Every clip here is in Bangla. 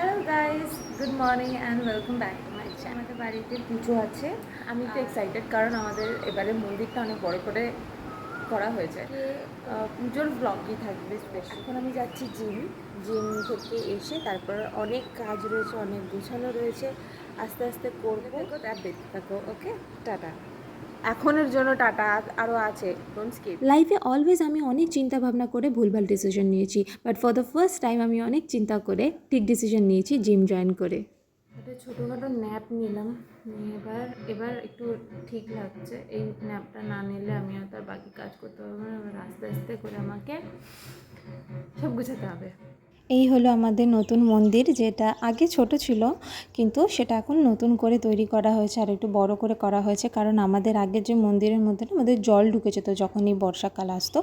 Hello guys, good morning and welcome back to my channel. আমাদের বাড়িতে পুজো আছে। আমি তো এক্সাইটেড, কারণ আমাদের এবারে মন্দিরটা অনেক বড় করে করা হয়েছে। পুজোর ব্লগই থাকবে স্পেশাল। এখন আমি যাচ্ছি জিম থেকে এসে তারপর অনেক কাজ রয়েছে, অনেক গুছানো রয়েছে, আস্তে আস্তে করতে থাকো, তার দেখতে থাকো। ওকে, টাটা। এখনের জন্য টাটা, আরও আছে, ডোন্ট স্কিপ। লাইফে অলওয়েজ আমি অনেক চিন্তা ভাবনা করে ভুলভাল ডিসিশন নিয়েছি, but for the first time আমি অনেক চিন্তা করে ঠিক ডিসিশন নিয়েছি জিম জয়েন করে। একটা ছোটোখাটো ন্যাপ নিলাম, এবার এবার একটু ঠিক লাগছে। এই ন্যাপটা না নিলে আমি আর তার বাকি কাজ করতে পারবো না। এবার আস্তে আস্তে করে আমাকে সব গুছাতে হবে। এই হলো আমাদের নতুন মন্দির, যেটা আগে ছোট ছিল কিন্তু সেটা এখন নতুন করে তৈরি করা হয়েছে আর একটু বড় করে করা হয়েছে, কারণ আমাদের আগের যে মন্দিরের মধ্যে না আমাদের জল ঢুকেছে তো যখনই বর্ষাকাল আসতো,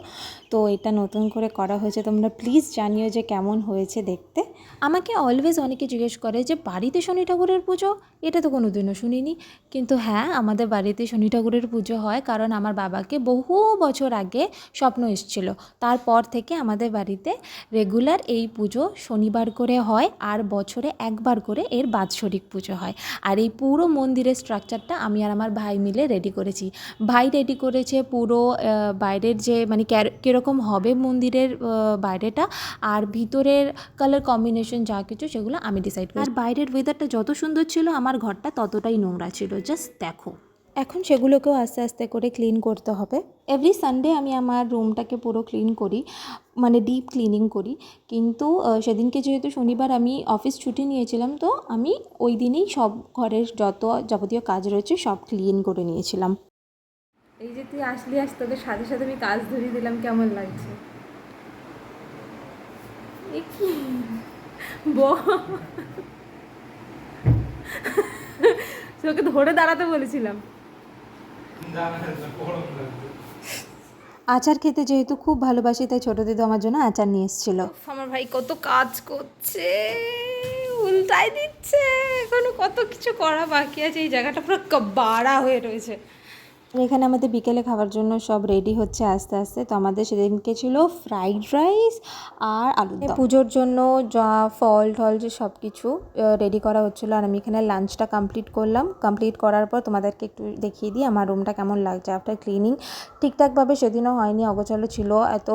তো এটা নতুন করে করা হয়েছে। তোমরা প্লিজ জানিও যে কেমন হয়েছে দেখতে। আমাকে অলওয়েজ অনেকে জিজ্ঞেস করে যে বাড়িতে শনি ঠাকুরের পুজো, এটা তো কোনো দিনও শুনিনি। কিন্তু হ্যাঁ, আমাদের বাড়িতে শনি ঠাকুরের পুজো হয়, কারণ আমার বাবাকে বহু বছর আগে স্বপ্ন এসেছিলো। তারপর থেকে আমাদের বাড়িতে রেগুলার এই পুজো শনিবার করে হয়, আর বছরে একবার করে এর বাৎসরিক পুজো হয়। আর এই পুরো মন্দিরের স্ট্রাকচারটা আমি আর আমার ভাই মিলে রেডি করেছি। ভাই রেডি করেছে পুরো বাইরের যে মানে কীরকম হবে মন্দিরের বাইরেটা, আর ভিতরের কালার কম্বিনেশন যা কিছু সেগুলো আমি ডিসাইড করি। আর বাইরের ওয়েদারটা যত সুন্দর ছিল আমার ঘরটা ততটাই নোংরা ছিল, জাস্ট দেখো। এখন সেগুলোকেও আস্তে আস্তে করে ক্লিন করতে হবে। এভরি সানডে আমি আমার রুমটাকে পুরো ক্লিন করি, মানে ডিপ ক্লিনিং করি। কিন্তু সেদিনকে যেহেতু শনিবার আমি অফিস ছুটি নিয়েছিলাম, তো আমি ওই দিনেই সব ঘরের যত যাবতীয় কাজ রয়েছে সব ক্লিন করে নিয়েছিলাম। এই যে তুই আসলি, তোদের সাথে সাথে আমি কাজ ধরিয়ে দিলাম, কেমন লাগছে? এ কি তোকে ধরে দাঁড়াতে বলেছিলাম। আচার খেতে যেহেতু খুব ভালোবাসি, তাই ছোটো দিদি আমার জন্য আচার নিয়ে এসেছিলো। আমার ভাই কত কাজ করছে, উল্টাই দিচ্ছে, এখনো কত কিছু করা বাকি আছে। এই জায়গাটা পুরো বাড়া হয়ে রয়েছে। এখানে আমাদের বিকেলে খাওয়ার জন্য সব রেডি হচ্ছে আস্তে আস্তে। তো আমাদের সেদিনকে ছিল ফ্রাইড রাইস আর আলুর দম। পুজোর জন্য যা ফল টল যে সব কিছু রেডি করা হচ্ছিলো, আর আমি এখানে লাঞ্চটা কমপ্লিট করলাম। কমপ্লিট করার পর তোমাদেরকে একটু দেখিয়ে দিই আমার রুমটা কেমন লাগছে আফটার ক্লিনিং। ঠিকঠাকভাবে সেদিনও হয়নি, অগোছালো ছিল, এত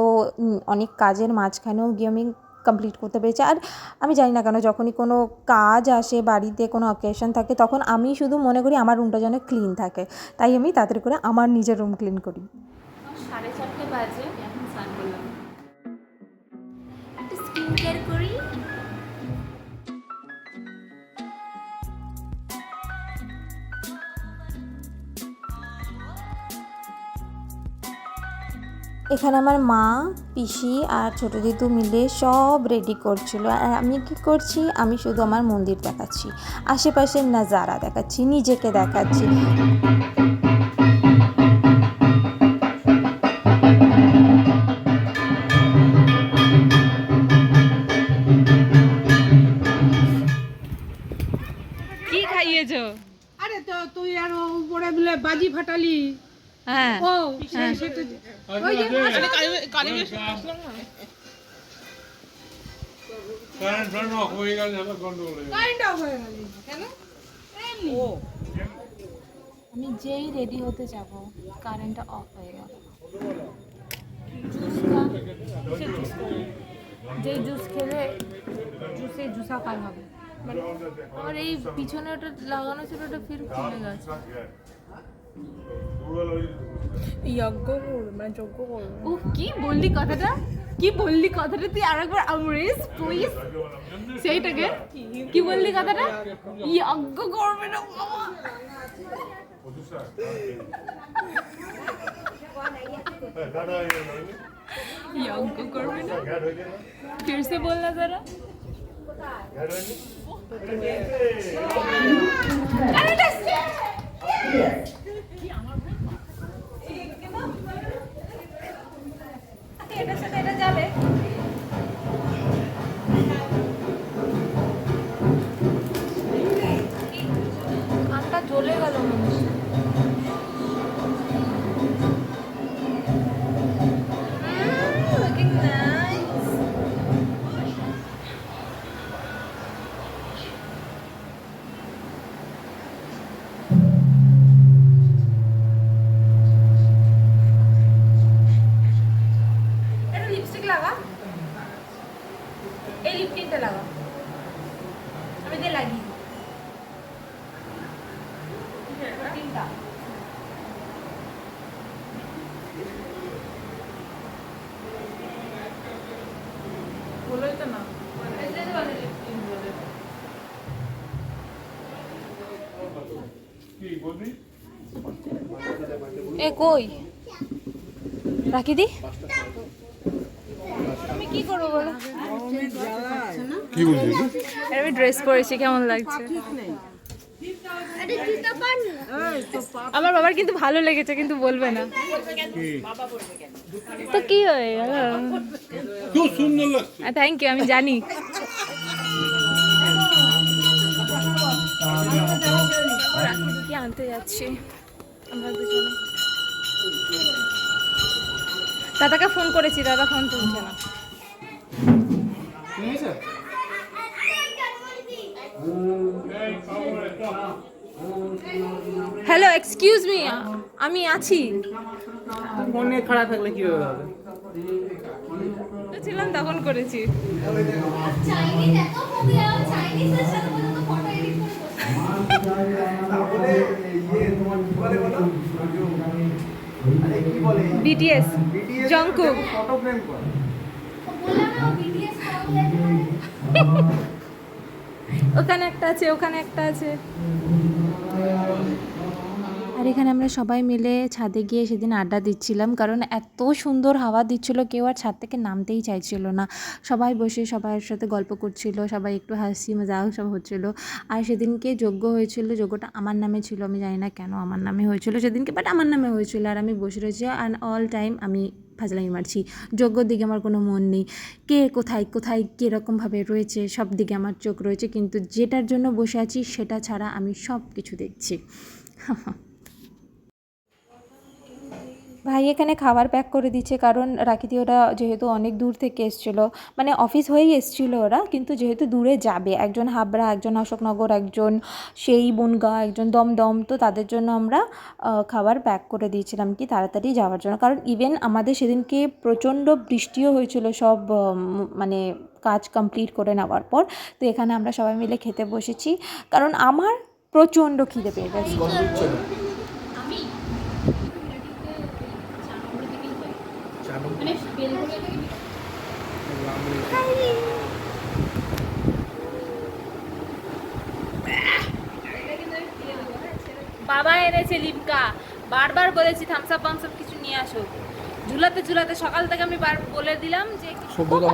অনেক কাজের মাঝখানেও গিয়ে আমি কমপ্লিট করতে পেরেছি। আর আমি জানি না কেন, যখনই কোনো কাজ আসে বাড়িতে, কোনো অকেশন থাকে, তখন আমি শুধু মনে করি আমার রুমটা যেন ক্লিন থাকে, তাই আমি তাড়াতাড়ি করে আমার নিজের রুম ক্লিন করি। 4:30 বাজে, এখন স্নান করলাম, একটা স্কিন কেয়ার করি। এখানে আমার মা, পিসি আর ছোটো দিদু মিলে সব রেডি করছিল, আর আমি কি করছি, আমি শুধু আমার মন্দির দেখাচ্ছি, আশেপাশের নাজারা দেখাচ্ছি, নিজেকে দেখাচ্ছি। কি খাইয়েছো? আরে তো তুই আর উপরে বলে বাজি ফাটালি। হ্যাঁ, ও সেটা ওই যে কারেন্ট অফ হয়ে গেল, গন্ডগোল হয়ে গেল। কারেন্ট অফ হয়ে গেল কেন? এমনি আমি যেই রেডি হতে যাব কারেন্টটা অফ হয়ে গেল। যেই জুস খেলে জুসে জুসাকার হবে। আমার এই পিছনে ওটা লাগানো ছিল, ওটা ফির খুলে গেছে। যজ্ঞ করবে মানে যজ্ঞ করবে। ও কি বললি কথাটা, কি বললি কথাটা তুই আরেকবার আমরিস প্লিজ সেইটাকে কি বললি কথাটা? যজ্ঞ করবে না বাবা, यज्ञ করবে না, फिर से बोलना जरा। এটার সাথে এটা যাবে। কানটা জ্বলে গেল মনে হচ্ছে। looking nice. লাগা, আমি দিয়ে লাগিয়ে দিই। তিনটা বলোই তো না। কি বলবি? এ কই রাখি দি, আমি কি করবো বলো? কি বলবি? আমি ড্রেস পরেছি, কেমন লাগছে? আমার বাবার কিন্তু ভালো লেগেছে, কিন্তু বলবে না তো কি হয়ে গেল। খুব সুন্দর লাগছে। থ্যাংক ইউ, আমি জানি। কি আনতে যাচ্ছি আমরা দুজনে। দাদাকে ফোন করেছি, দাদা ফোন তুলছে না। হ্যালো, এক্সকিউজ মি, আমি আছি। মনে খারাপ থাকলে কি হবে? ছিলাম তখন করেছি। চাইনিজ এত মুভি আর চাইনিজের সাথে পর্যন্ত ফটো এডিট করে বসে। বিটিএস জংকুক ফটো ফ্রেম কর। বললাম না বিটিএস করলে ওখানে একটা আছে, ওখানে একটা আছে। আর এখানে আমরা সবাই মিলে ছাদে গিয়ে সেদিন আড্ডা দিচ্ছিলাম, কারণ এত সুন্দর হাওয়া দিচ্ছিল, কেউ আর ছাদ থেকে নামতেই চাইছিল না। সবাই বসে সবার সাথে গল্প করছিল, সবাই একটু হাসি মজাক সব হচ্ছিল। আর সেদিনকে যজ্ঞ হয়েছিল, যজ্ঞটা আমার নামে ছিল, আমি জানি না কেন আমার নামে হয়েছিল সেদিনকে, বাট আমার নামে হয়েছিল। আর আমি বসে রয়েছি অ্যান্ড অল টাইম আমি ফাজলামি মারছি, যজ্ঞর দিকে আমার কোনো মন নেই। কে কোথায় কোথায় কীরকমভাবে রয়েছে সব দিকে আমার চোখ রয়েছে, কিন্তু যেটার জন্য বসে আছি সেটা ছাড়া আমি সব কিছু দেখছি। ভাই এখানে খাবার প্যাক করে দিচ্ছে, কারণ রাখিদি ওরা যেহেতু অনেক দূর থেকে এসেছিলো, মানে অফিস হয়েই এসেছিলো ওরা, কিন্তু যেহেতু দূরে যাবে, একজন হাবড়া, একজন অশোকনগর, একজন সেই বনগাঁ, একজন দমদম, তো তাদের জন্য আমরা খাবার প্যাক করে দিয়েছিলাম কি তাড়াতাড়ি যাওয়ার জন্য। কারণ ইভেন আমাদের সেদিনকে প্রচণ্ড বৃষ্টিও হয়েছিল সব মানে কাজ কমপ্লিট করে নেওয়ার পর। তো এখানে আমরা সবাই মিলে খেতে বসেছি, কারণ আমার প্রচণ্ড খিদে পেয়ে গেছে। বাবা এনেছে লিমকা, বারবার বলেছি থামস আপ কিছু নিয়ে আসো। ঝুলাতে ঝুলাতে সকাল থেকে আমি বলে দিলাম যে সভ্যতা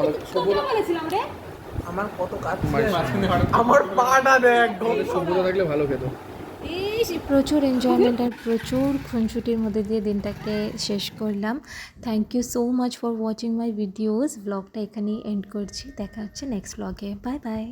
বলেছিলাম রে। আমার কত কাজ, আমার পাটা দেখ, সভ্যতা থাকলে ভালো খেত। প্রচুর এনজয়মেন্ট আর প্রচুর খুনসুটির মধ্যে দিয়ে দিনটাকে শেষ করলাম। Thank you so much for watching my videos. ব্লগটা এখানেই এন্ড করছি, দেখা হচ্ছে নেক্সট ব্লগে। Bye by.